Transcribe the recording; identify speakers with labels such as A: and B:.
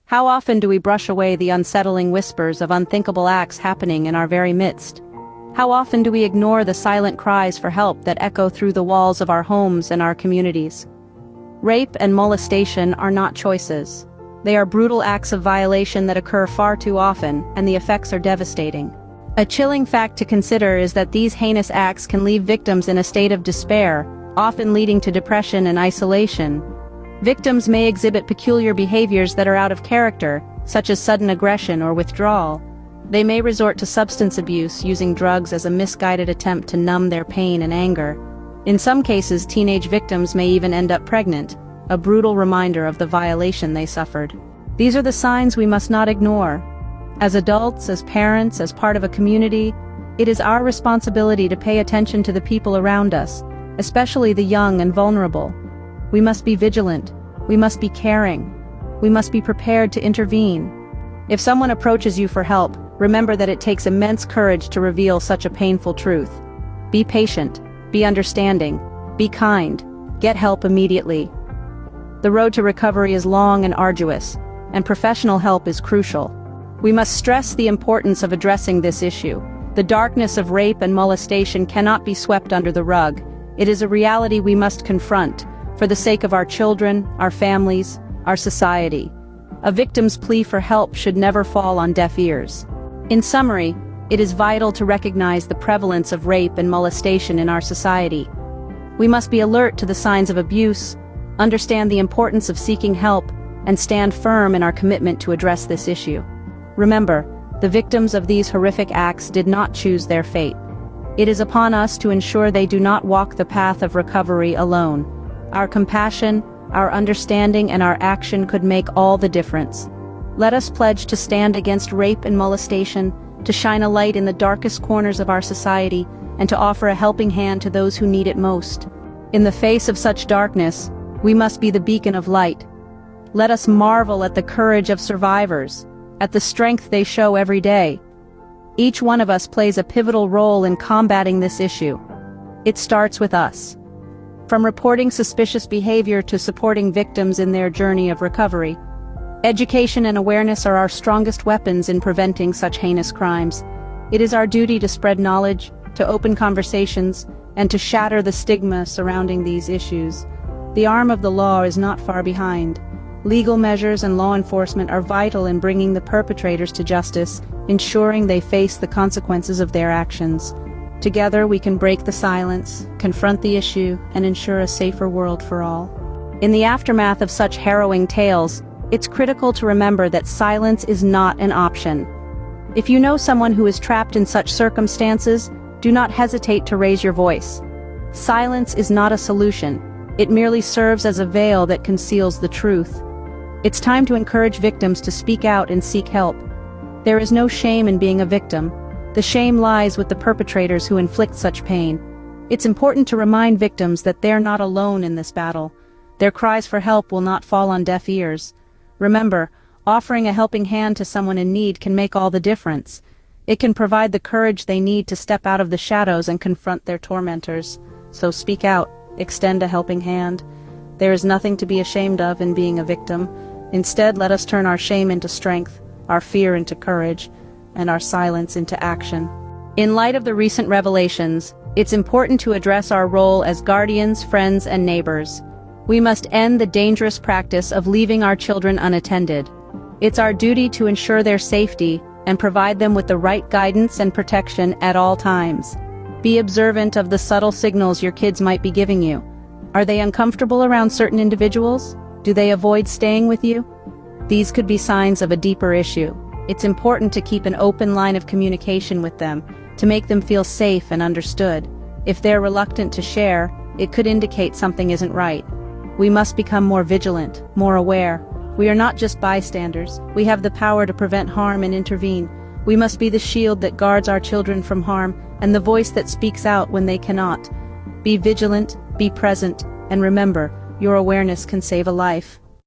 A: How often do we brush away the unsettling whispers of unthinkable acts happening in our very midst? How often do we ignore the silent cries for help that echo through the walls of our homes and our communities? Rape and molestation are not choices. They are brutal acts of violation that occur far too often, and the effects are devastating. A chilling fact to consider is that these heinous acts can leave victims in a state of despair, often leading to depression and isolation. Victims may exhibit peculiar behaviors that are out of character, such as sudden aggression or withdrawal. They may resort to substance abuse, using drugs as a misguided attempt to numb their pain and anger. In some cases, teenage victims may even end up pregnant, a brutal reminder of the violation they suffered. These are the signs we must not ignore. As adults, as parents, as part of a community, it is our responsibility to pay attention to the people around us, especially the young and vulnerable. We must be vigilant. We must be caring. We must be prepared to intervene. If someone approaches you for help, remember that it takes immense courage to reveal such a painful truth. Be patient. Be understanding. Be kind. Get help immediately. The road to recovery is long and arduous, and professional help is crucial. We must stress the importance of addressing this issue. The darkness of rape and molestation cannot be swept under the rug. It is a reality we must confront, for the sake of our children, our families, our society. A victim's plea for help should never fall on deaf ears. In summary, it is vital to recognize the prevalence of rape and molestation in our society. We must be alert to the signs of abuse, understand the importance of seeking help, and stand firm in our commitment to address this issue. Remember, the victims of these horrific acts did not choose their fate. It is upon us to ensure they do not walk the path of recovery alone. Our compassion, our understanding, and our action could make all the difference. Let us pledge to stand against rape and molestation, to shine a light in the darkest corners of our society, and to offer a helping hand to those who need it most. In the face of such darkness, we must be the beacon of light. Let us marvel at the courage of survivors, at the strength they show every day. Each one of us plays a pivotal role in combating this issue. It starts with us. From reporting suspicious behavior to supporting victims in their journey of recovery, education and awareness are our strongest weapons in preventing such heinous crimes. It is our duty to spread knowledge, to open conversations, and to shatter the stigma surrounding these issues. The arm of the law is not far behind. Legal measures and law enforcement are vital in bringing the perpetrators to justice, ensuring they face the consequences of their actions. Together we can break the silence, confront the issue, and ensure a safer world for all. In the aftermath of such harrowing tales, it's critical to remember that silence is not an option. If you know someone who is trapped in such circumstances, do not hesitate to raise your voice. Silence is not a solution. It merely serves as a veil that conceals the truth. It's time to encourage victims to speak out and seek help. There is no shame in being a victim. The shame lies with the perpetrators who inflict such pain. It's important to remind victims that they're not alone in this battle. Their cries for help will not fall on deaf ears. Remember, offering a helping hand to someone in need can make all the difference. It can provide the courage they need to step out of the shadows and confront their tormentors. So speak out, extend a helping hand. There is nothing to be ashamed of in being a victim. Instead, let us turn our shame into strength, our fear into courage, and our silence into action. In light of the recent revelations, it's important to address our role as guardians, friends, and neighbors. We must end the dangerous practice of leaving our children unattended. It's our duty to ensure their safety and provide them with the right guidance and protection at all times. Be observant of the subtle signals your kids might be giving you. Are they uncomfortable around certain individuals? Do they avoid staying with you? These could be signs of a deeper issue. It's important to keep an open line of communication with them, to make them feel safe and understood. If they're reluctant to share, it could indicate something isn't right. We must become more vigilant, more aware. We are not just bystanders. We have the power to prevent harm and intervene. We must be the shield that guards our children from harm, and the voice that speaks out when they cannot. Be vigilant, be present, and remember, your awareness can save a life.